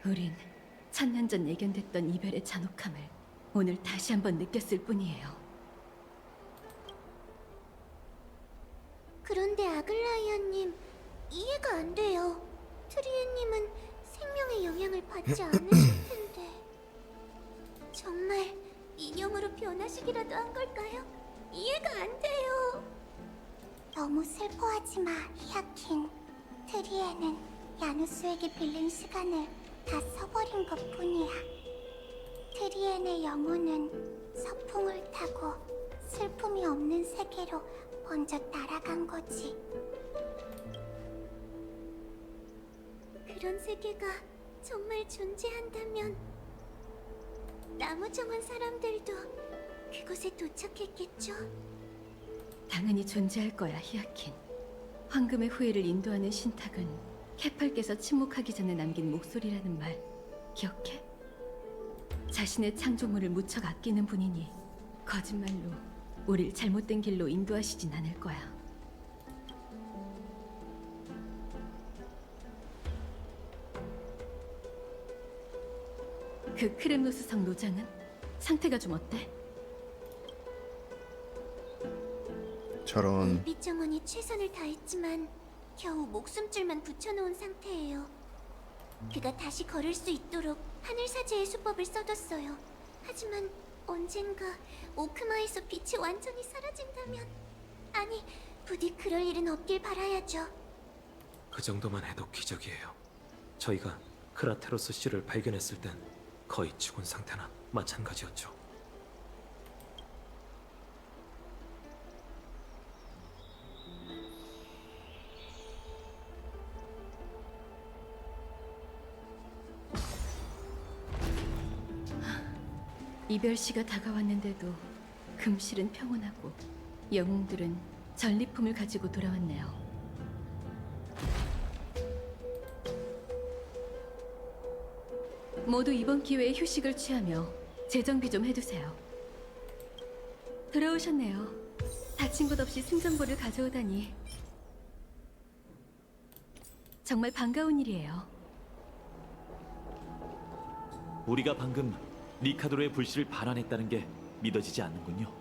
우린 천년 전 예견됐던 이별의 잔혹함을 오늘 다시 한번 느꼈을 뿐이에요. 그런데 아글라이아님, 이해가 안 돼요. 트리에님은 생명의 영향을 받지 않으실 텐데. 정말 인형으로 변하시기라도 한 걸까요? 이해가 안 돼요. 너무 슬퍼하지 마, 히아킨. 트리에는 야누스에게 빌린 시간을 다 써버린 것뿐이야. 트리엔의 영혼은 서풍을 타고 슬픔이 없는 세계로 먼저 날아간 거지. 그런 세계가 정말 존재한다면 나무정원 사람들도 그곳에 도착했겠죠? 당연히 존재할 거야, 히아킨. 황금의 후예를 인도하는 신탁은 케팔께서 침묵하기 전에 남긴 목소리라는 말 기억해? 자신의 창조물을 무척 아끼는 분이니 거짓말로 우릴 잘못된 길로 인도하시진 않을 거야. 그 크렘노스 성 노장은? 상태가 좀 어때? 저런. 은빛 정원이 최선을 다했지만 겨우 목숨줄만 붙여놓은 상태예요. 그가 다시 걸을 수 있도록 하늘사제의 수법을 써뒀어요. 하지만 언젠가 오크마에서 빛이 완전히 사라진다면, 아니, 부디 그럴 일은 없길 바라야죠. 그 정도만 해도 기적이에요. 저희가 크라테로스 씨를 발견했을 땐 거의 죽은 상태나 마찬가지였죠. 이별시가 다가왔는데도 금실은 평온하고 영웅들은 전리품을 가지고 돌아왔네요. 모두 이번 기회에 휴식을 취하며 재정비 좀 해두세요. 돌아오셨네요. 다친 곳 없이 승전보를 가져오다니 정말 반가운 일이에요. 우리가 방금 리카도르의 불씨를 반환했다는 게 믿어지지 않는군요.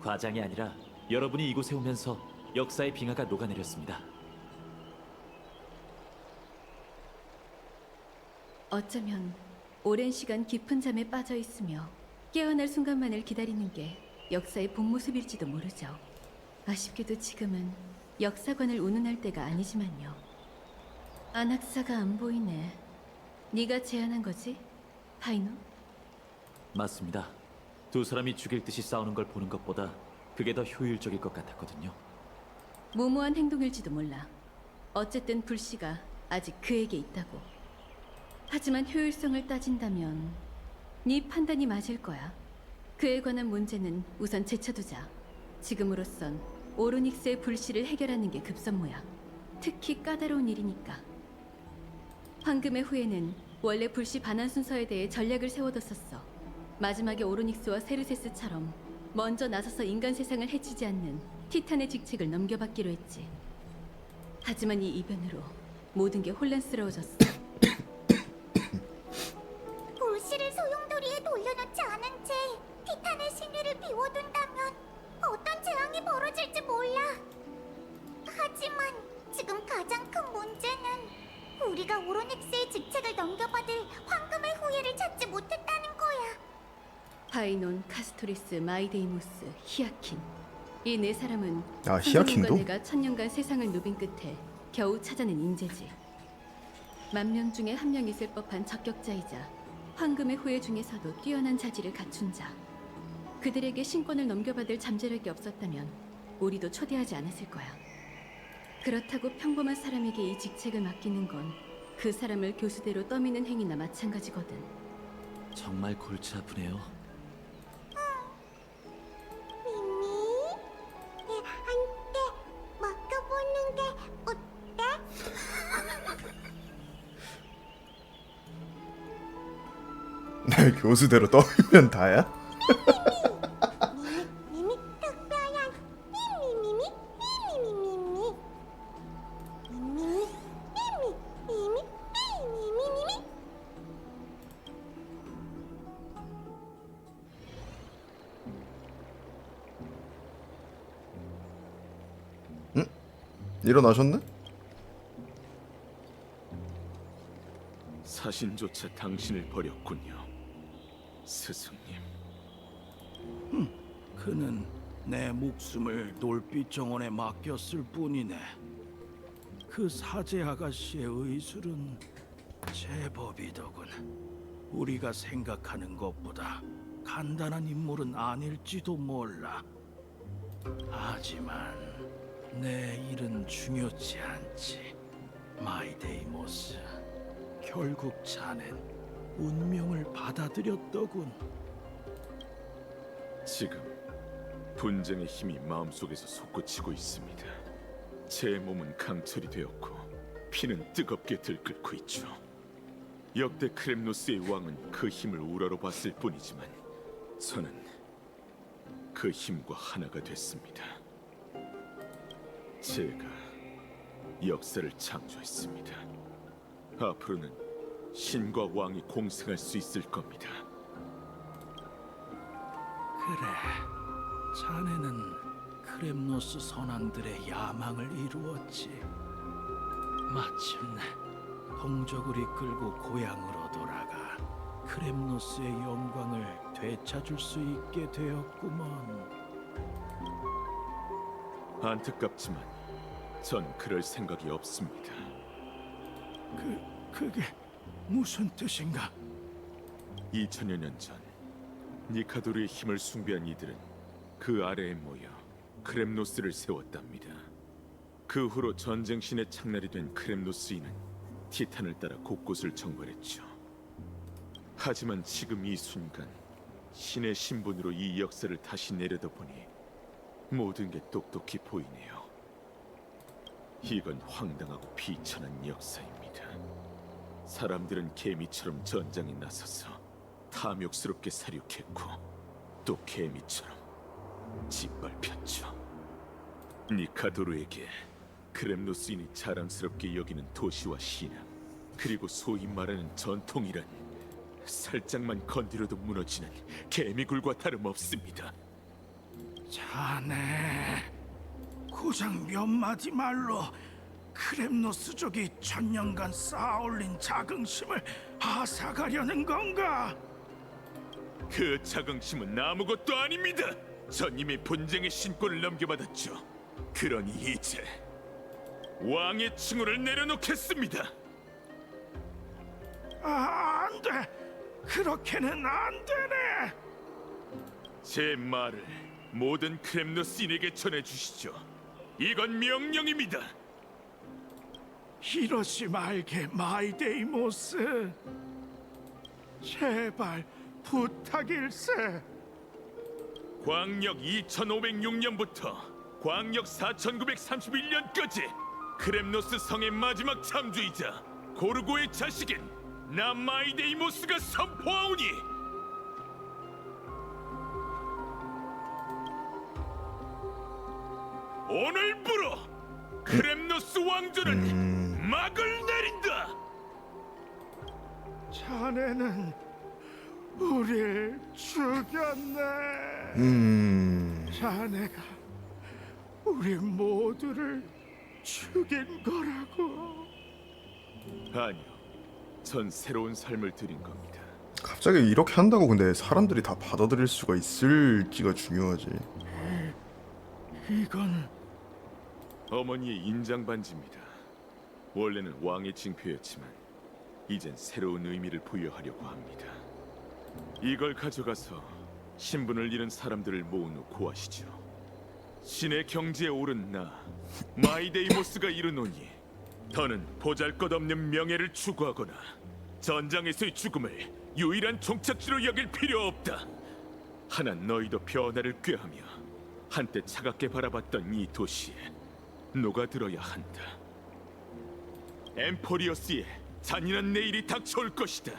과장이 아니라 여러분이 이곳에 오면서 역사의 빙하가 녹아내렸습니다. 어쩌면 오랜 시간 깊은 잠에 빠져 있으며 깨어날 순간만을 기다리는 게 역사의 본 모습일지도 모르죠. 아쉽게도 지금은 역사관을 운운할 때가 아니지만요. 안학사가 안 보이네. 네가 제안한 거지, 파이노? 맞습니다. 두 사람이 죽일 듯이 싸우는 걸 보는 것보다 그게 더 효율적일 것 같았거든요. 무모한 행동일지도 몰라. 어쨌든 불씨가 아직 그에게 있다고. 하지만 효율성을 따진다면 네 판단이 맞을 거야. 그에 관한 문제는 우선 제쳐두자. 지금으로선 오르닉스의 불씨를 해결하는 게 급선무야. 특히 까다로운 일이니까. 황금의 후예는 원래 불씨 반환 순서에 대해 전략을 세워뒀었어. 마지막에 오르닉스와 세르세스처럼 먼저 나서서 인간 세상을 해치지 않는 티탄의 직책을 넘겨받기로 했지. 하지만 이 이변으로 모든 게 혼란스러워졌어. 불씨를 소용돌이에 돌려놓지 않은 채 티탄의 신위를 비워둔다면 어떤 재앙이 벌어질지 몰라. 하지만 지금 가장 큰 문제는 우리가 오로닉스의 직책을 넘겨받을 황금의 후예를 찾지 못했다는 거야. 파이논, 카스토리스, 마이데이모스, 히아킨. 이 네 사람은 아, 히아킨도? 내가 천년간 세상을 누빈 끝에 겨우 찾아낸 인재지. 10,000명 중에 한 명 있을 법한 적격자이자 황금의 후예 중에서도 뛰어난 자질을 갖춘 자. 그들에게 신권을 넘겨받을 잠재력이 없었다면 우리도 초대하지 않았을 거야. 그렇다고 평범한 사람에게 이 직책을 맡기는 건 그 사람을 교수대로 떠미는 행위나 마찬가지거든. 정말 골치 아프네요. 미미, 한테 맡겨보는 게 어때? 날 교수대로 떠밀면 다야? 미미 특별한 미미미미 미미미미 미미 미미 미미미미. 일어나셨네? 사신조차 당신을 버렸군요, 스승님. 그는 내 목숨을 돌빛 정원에 맡겼을 뿐이네. 그 사제 아가씨의 의술은 제법이더군. 우리가 생각하는 것보다 간단한 인물은 아닐지도 몰라. 하지만 내 일은 중요치 않지. 마이데이모스, 결국 자넨 운명을 받아들였더군. 지금 분쟁의 힘이 마음속에서 솟구치고 있습니다. 제 몸은 강철이 되었고 피는 뜨겁게 들끓고 있죠. 역대 크렘노스의 왕은 그 힘을 우러러 봤을 뿐이지만 저는 그 힘과 하나가 됐습니다. 제가 역사를 창조했습니다. 앞으로는 신과 왕이 공생할 수 있을 겁니다. 그래, 자네는 크렘노스 선왕들의 야망을 이루었지. 마침내 동족을 이끌고 고향으로 돌아가 크렘노스의 영광을 되찾을 수 있게 되었구먼. 안타깝지만 전 그럴 생각이 없습니다. 그게 무슨 뜻인가? 2000여 년 전 니카도르의 힘을 숭배한 이들은 그 아래에 모여 크렘노스를 세웠답니다. 그 후로 전쟁신의 창날이 된 크렘노스인은 티탄을 따라 곳곳을 정벌했죠. 하지만 지금 이 순간 신의 신분으로 이 역사를 다시 내려다보니 모든 게 똑똑히 보이네요. 이건 황당하고 비천한 역사입니다. 사람들은 개미처럼 전장에 나서서 탐욕스럽게 사륙했고 또 개미처럼 짓밟혔죠. 니카도르에게 크렘노스인이 자랑스럽게 여기는 도시와 신앙, 그리고 소위 말하는 전통이란 살짝만 건드려도 무너지는 개미굴과 다름없습니다. 자네, 고작 몇 마디 말로 크렘노스족이 천년간 쌓아올린 자긍심을 앗아가려는 건가? 그 자긍심은 아무것도 아닙니다. 전 이미 분쟁의 신권을 넘겨받았죠. 그러니 이제 왕의 칭호를 내려놓겠습니다. 안 돼. 그렇게는 안 되네. 제 말을 모든 크렘노스인에게 전해주시죠. 이건 명령입니다. 이러지 말게 마이데이모스. 제발 부탁일세. 광역 2506년부터 광역 4931년까지 크렘노스 성의 마지막 참주이자 고르고의 자식인 나 마이데이모스가 선포하오니 오늘부로 크렘노스 왕조는 막을 내린다. 자네는 우릴 죽였네. 자네가 우리 모두를 죽인 거라고. 아니요, 전 새로운 삶을 드린 겁니다. 갑자기 이렇게 한다고 근데 사람들이 다 받아들일 수가 있을지가 중요하지. 이건 어머니의 인장 반지입니다. 원래는 왕의 징표였지만 이젠 새로운 의미를 부여하려고 합니다. 이걸 가져가서 신분을 잃은 사람들을 모은 후 고하시죠. 신의 경지에 오른 나 마이데이모스가 이르노니 더는 보잘것없는 명예를 추구하거나 전장에서의 죽음을 유일한 종착지로 여길 필요 없다. 하나 너희도 변화를 꾀하며 한때 차갑게 바라봤던 이 도시에 녹아들어야 한다. 엠포리어스의 잔인한 내일이 닥쳐올 것이다.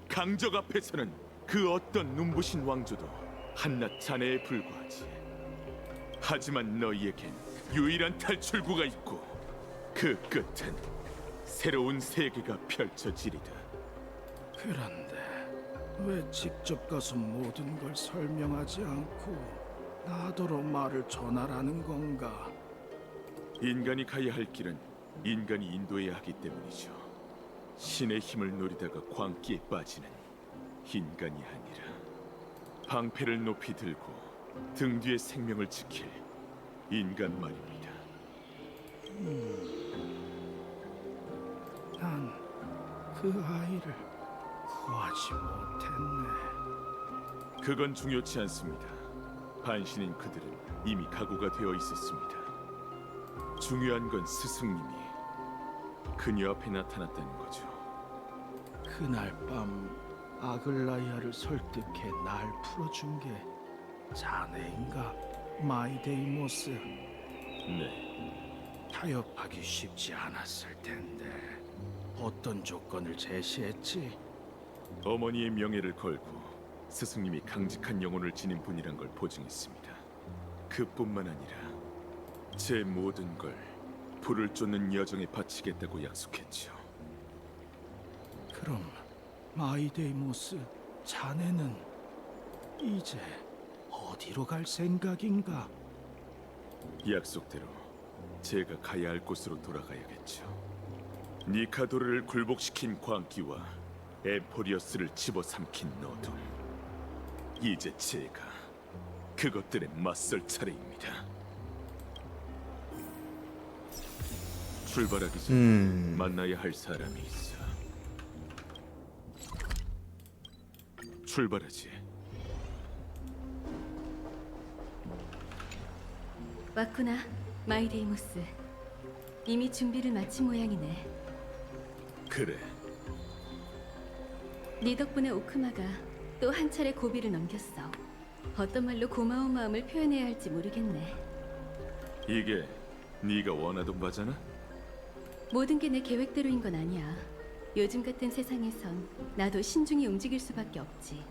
강적 앞에서는 그 어떤 눈부신 왕조도 한낱 잔해에 불과하지. 하지만 너희에겐 유일한 탈출구가 있고 그 끝은 새로운 세계가 펼쳐지리다. 그런데 왜 직접 가서 모든 걸 설명하지 않고 나더러 말을 전하라는 건가? 인간이 가야 할 길은 인간이 인도해야 하기 때문이죠. 신의 힘을 노리다가 광기에 빠지는 인간이 아니라 방패를 높이 들고 등 뒤에 생명을 지킬 인간 말입니다. 난 그 아이를 구하지 못했네. 그건 중요치 않습니다. 반신인 그들은 이미 각오가 되어 있었습니다. 중요한 건 스승님이 그녀 앞에 나타났다는 거죠. 그날 밤 아글라이아를 설득해 날 풀어준 게 자네인가, 마이데이모스? 네, 타협하기 쉽지 않았을 텐데 어떤 조건을 제시했지? 어머니의 명예를 걸고 스승님이 강직한 영혼을 지닌 분이란 걸 보증했습니다. 그뿐만 아니라 제 모든 걸 불을 쫓는 여정에 바치겠다고 약속했죠. 그럼 마이데이모스, 자네는 이제 어디로 갈 생각인가? 약속대로 제가 가야 할 곳으로 돌아가야겠죠. 니카도르를 굴복시킨 광기와 엠포리어스를 집어삼킨 어둠. 이제 제가 그것들에 맞설 차례입니다. 출발하기 전 만나야 할 사람이 있어. 출발하지. 왔구나, 마이데이모스. 이미 준비를 마친 모양이네. 그래, 네 덕분에 오크마가 또 한 차례 고비를 넘겼어. 어떤 말로 고마운 마음을 표현해야 할지 모르겠네. 이게 네가 원하던 바잖아? 모든 게 내 계획대로인 건 아니야. 요즘 같은 세상에선 나도 신중히 움직일 수밖에 없지.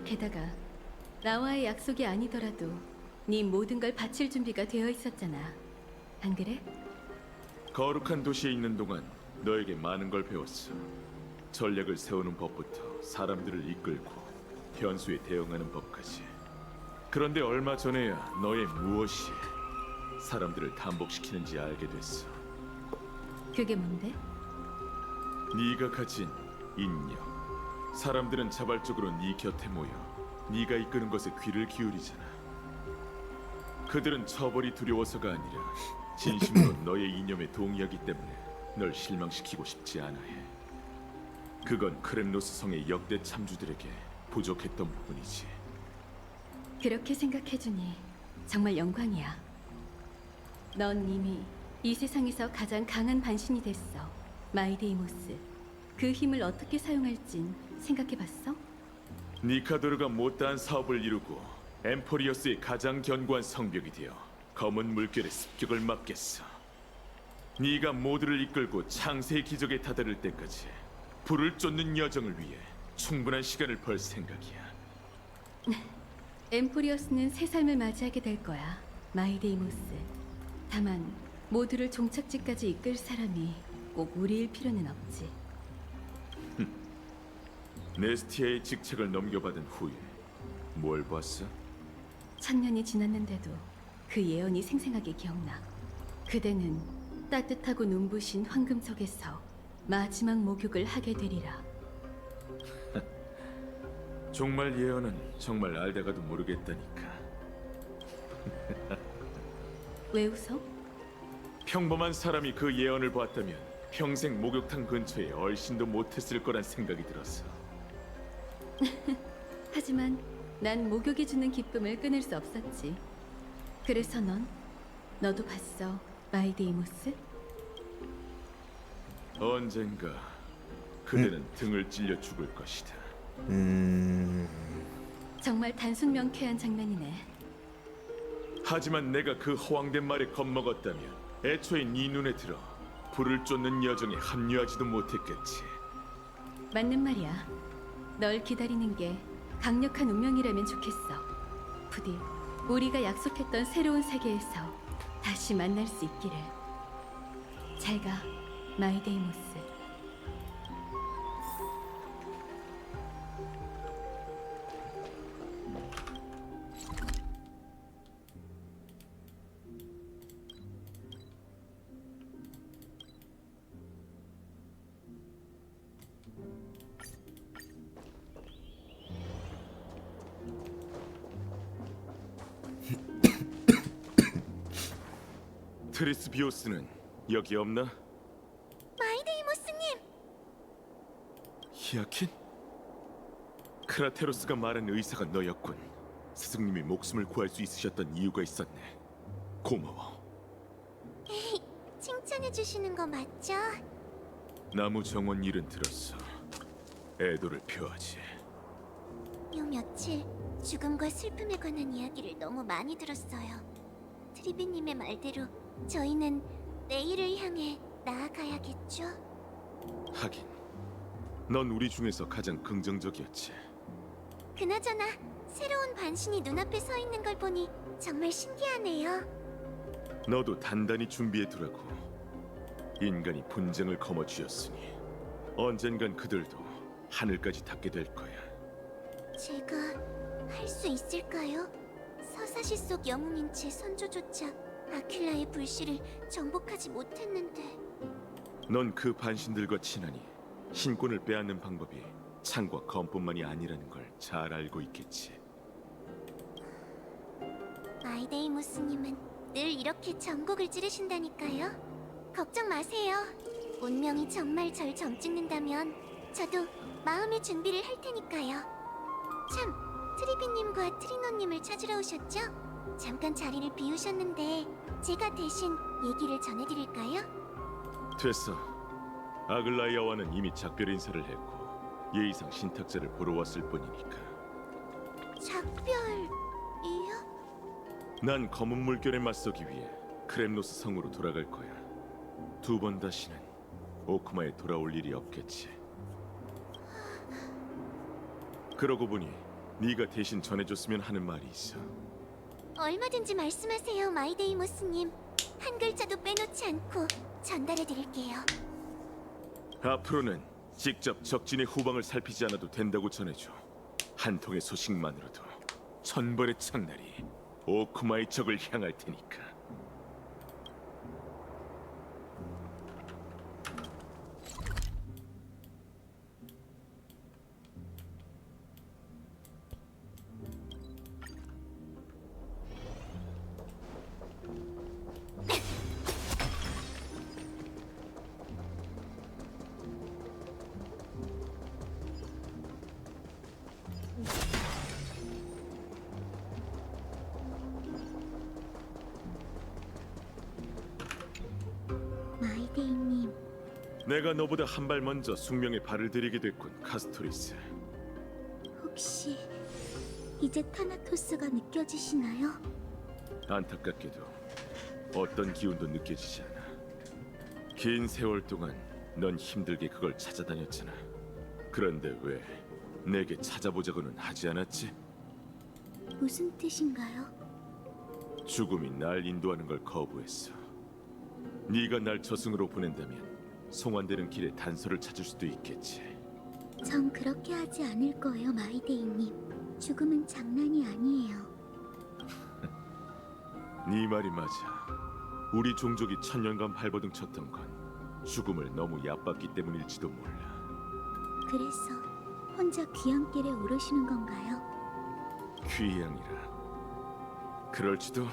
게다가 나와의 약속이 아니더라도 네 모든 걸 바칠 준비가 되어 있었잖아. 안 그래? 거룩한 도시에 있는 동안 너에게 많은 걸 배웠어. 전략을 세우는 법부터 사람들을 이끌고 변수에 대응하는 법까지. 그런데 얼마 전에야 너의 무엇이 사람들을 단복시키는지 알게 됐어. 그게 뭔데? 네가 가진 인력. 사람들은 자발적으로 네 곁에 모여 네가 이끄는 것에 귀를 기울이잖아. 그들은 처벌이 두려워서가 아니라 진심으로 너의 이념에 동의하기 때문에 널 실망시키고 싶지 않아 해. 그건 크렘노스 성의 역대 참주들에게 부족했던 부분이지. 그렇게 생각해주니 정말 영광이야. 넌 이미 이 세상에서 가장 강한 반신이 됐어. 마이데이모스. 그 힘을 어떻게 사용할진 생각해봤어? 니카도르가 못다한 사업을 이루고 엠포리어스의 가장 견고한 성벽이 되어 검은 물결의 습격을 막겠어. 네가 모두를 이끌고 창세의 기적에 다다를 때까지 불을 쫓는 여정을 위해 충분한 시간을 벌 생각이야. 엠포리어스는 새 삶을 맞이하게 될 거야. 마이데이모스. 다만 모두를 종착지까지 이끌 사람이 꼭 우리일 필요는 없지. 네스티아의 직책을 넘겨받은 후에 뭘 봤어? 1000년이 지났는데도 그 예언이 생생하게 기억나. 그대는 따뜻하고 눈부신 황금석에서 마지막 목욕을 하게 되리라. 종말 예언은 정말 알다가도 모르겠다니까. 왜 웃어? 평범한 사람이 그 예언을 봤다면 평생 목욕탕 근처에 얼씬도 못했을 거란 생각이 들었어. 하지만 난 목욕해주는 기쁨을 끊을 수 없었지. 그래서 너도 봤어, 마이데이모스? 언젠가 그대는 등을 찔려 죽을 것이다. 정말 단순 명쾌한 장면이네. 하지만 내가 그 허황된 말에 겁먹었다면 애초에 네 눈에 들어 불을 쫓는 여정에 합류하지도 못했겠지. 맞는 말이야. 널 기다리는 게 강력한 운명이라면 좋겠어. 부디 우리가 약속했던 새로운 세계에서 다시 만날 수 있기를. 잘 가, 마이데이모스. 트리스비오스는 여기 없나? 마이데이모스님! 히아킨? 크라테로스가 말한 의사가 너였군. 스승님이 목숨을 구할 수 있으셨던 이유가 있었네. 고마워. 칭찬해주시는 거 맞죠? 나무 정원 일은 들었어. 애도를 표하지. 요 며칠 죽음과 슬픔에 관한 이야기를 너무 많이 들었어요. 트리비님의 말대로 저희는 내일을 향해 나아가야겠죠? 하긴, 넌 우리 중에서 가장 긍정적이었지. 그나저나 새로운 반신이 눈앞에 서 있는 걸 보니 정말 신기하네요. 너도 단단히 준비해두라고. 인간이 분쟁을 거머쥐었으니 언젠간 그들도 하늘까지 닿게 될 거야. 제가 할 수 있을까요? 서사시 속 영웅인 제 선조조차 아킬라의 불씨를 정복하지 못했는데. 넌 그 반신들과 친하니 신권을 빼앗는 방법이 창과 검뿐만이 아니라는 걸 잘 알고 있겠지. 마이데이모스님은 늘 이렇게 전곡을 찌르신다니까요. 걱정 마세요. 운명이 정말 절 정찍는다면 저도 마음의 준비를 할 테니까요. 참, 트리비님과 트리노님을 찾으러 오셨죠? 잠깐 자리를 비우셨는데 제가 대신 얘기를 전해드릴까요? 됐어. 아글라이아와는 이미 작별 인사를 했고 예의상 신탁자를 보러 왔을 뿐이니까. 작별이요? 난 검은 물결에 맞서기 위해 크렘노스 성으로 돌아갈 거야. 두 번 다시는 오크마에 돌아올 일이 없겠지. 그러고 보니 네가 대신 전해줬으면 하는 말이 있어. 얼마든지 말씀하세요, 마이데이모스님. 한 글자도 빼놓지 않고 전달해드릴게요. 앞으로는 직접 적진의 후방을 살피지 않아도 된다고 전해줘. 한 통의 소식만으로도 천벌의 창날이 오크마의 적을 향할 테니까. 내가 너보다 한 발 먼저 숙명의 발을 들이게 됐군, 카스토리스. 혹시 이제 타나토스가 느껴지시나요? 안타깝게도 어떤 기운도 느껴지지 않아. 긴 세월 동안 넌 힘들게 그걸 찾아다녔잖아. 그런데 왜 내게 찾아보자고는 하지 않았지? 무슨 뜻인가요? 죽음이 날 인도하는 걸 거부했어. 네가 날 저승으로 보낸다면 송환되는 길에 단서를 찾을 수도 있겠지. 전 그렇게 하지 않을 거예요, 마이데이님. 죽음은 장난이 아니에요. 네 말이 맞아. 우리 종족이 천년간 발버둥 쳤던 건 죽음을 너무 얕봤기 때문일지도 몰라. 그래서 혼자 귀향길에 오르시는 건가요? 귀향이라. 그럴지도.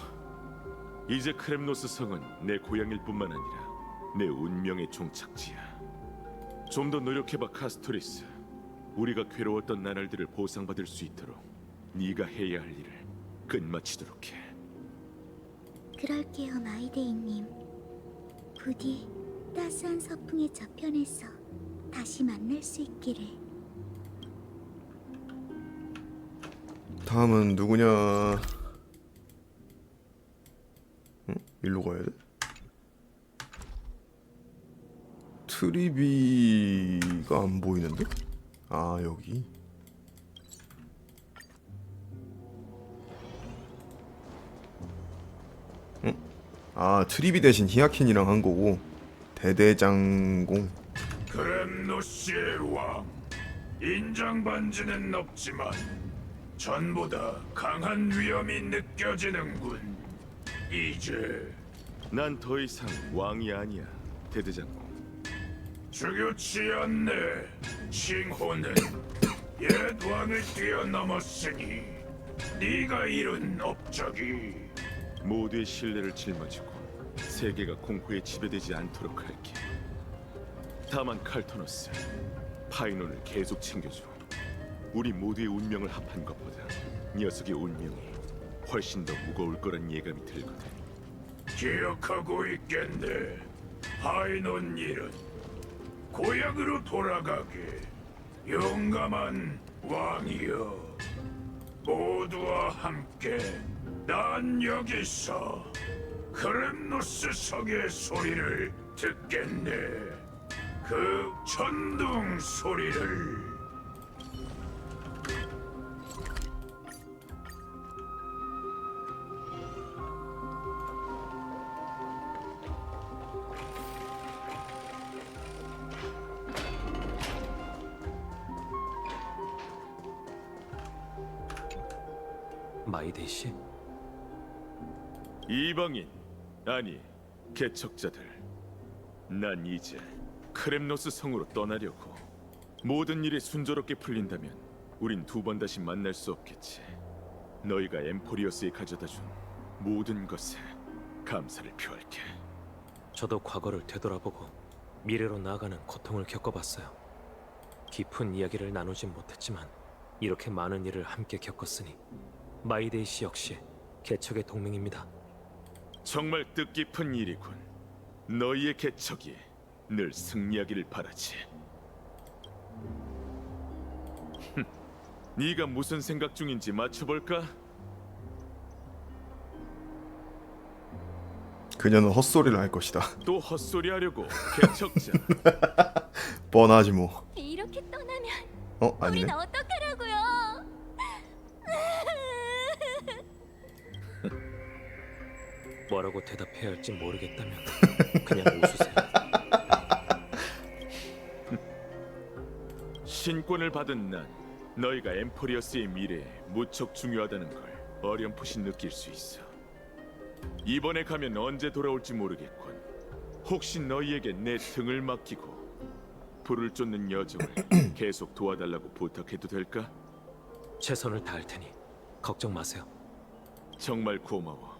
이제 크렘노스 성은 내 고향일 뿐만 아니라 내 운명의 종착지야. 좀 더 노력해봐, 카스토리스. 우리가 괴로웠던 나날들을 보상받을 수 있도록 네가 해야 할 일을 끝마치도록 해. 그럴게요, 마이데이님. 부디 따스한 서풍의 저편에서 다시 만날 수 있기를. 다음은 누구냐? 응? 일로 가야 돼? 트리비가 안 보이는데? 아, 여기. 응? 아, 트리비 대신 히아킨이랑 한 거고. 대대장공. 크렘노스의 왕, 인장 반지는 없지만 전보다 강한 위험이 느껴지는군. 이제 난 더 이상 왕이 아니야, 대대장공. 주교치 않네. 칭호는 옛 왕을 뛰어넘었으니 네가 이룬 업적이. 모두의 신뢰를 짊어지고 세계가 공포에 지배되지 않도록 할게. 다만 칼토너스, 파이논을 계속 챙겨줘. 우리 모두의 운명을 합한 것보다 녀석의 운명이 훨씬 더 무거울 거란 예감이 들거든. 기억하고 있겠네. 파이논 일은 고향으로 돌아가게. 용감한 왕이여, 모두와 함께 난 여기서 크렘노스 성의 소리를 듣겠네. 그 천둥 소리를. 마이데이 씨? 이방인, 아니 개척자들. 난 이제 크렘노스 성으로 떠나려고. 모든 일이 순조롭게 풀린다면 우린 두 번 다시 만날 수 없겠지. 너희가 엠포리어스에 가져다준 모든 것에 감사를 표할게. 저도 과거를 되돌아보고 미래로 나아가는 고통을 겪어봤어요. 깊은 이야기를 나누진 못했지만 이렇게 많은 일을 함께 겪었으니 마이데이 씨 역시 개척의 동맹입니다. 정말 뜻깊은 일이군. 너희의 개척이 늘 승리하기를 바라지. 네가 무슨 생각 중인지 맞춰볼까? 그녀는 헛소리를 할 것이다. 또 헛소리하려고, 개척자. 뻔하지 뭐. 이렇게 떠나면 아니네. 우린 어떡하라고요? 뭐라고 대답해야 할지 모르겠다면 그냥 웃으세요. 신권을 받은 난 너희가 엠포리어스의 미래에 무척 중요하다는 걸 어렴풋이 느낄 수 있어. 이번에 가면 언제 돌아올지 모르겠군. 혹시 너희에게 내 등을 맡기고 불을 쫓는 여정을 계속 도와달라고 부탁해도 될까? 최선을 다할 테니 걱정 마세요. 정말 고마워.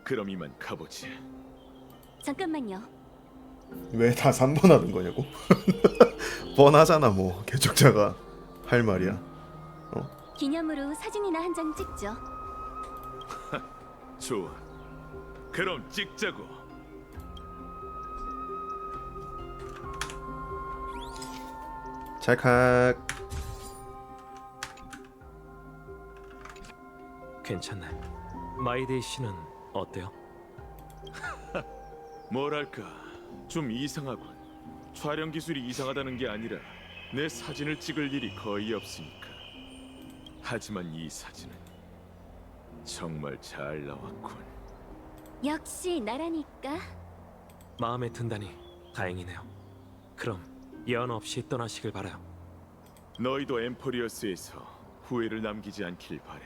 그럼 이만 가보지. 잠깐만요. 왜 다 3번 하는 거냐고? 뻔하잖아 뭐. 개척자가 할 말이야. 기념으로 사진이나 한 장 찍죠. 좋아. 그럼 찍자고. 찰칵. 괜찮네. 마이데이 씨는 어때요? 뭐랄까 좀 이상하군. 촬영 기술이 이상하다는 게 아니라 내 사진을 찍을 일이 거의 없으니까. 하지만 이 사진은 정말 잘 나왔군. 역시 나라니까. 마음에 든다니 다행이네요. 그럼 예언 없이 떠나시길 바라요. 너희도 엠포리어스에서 후회를 남기지 않길 바래.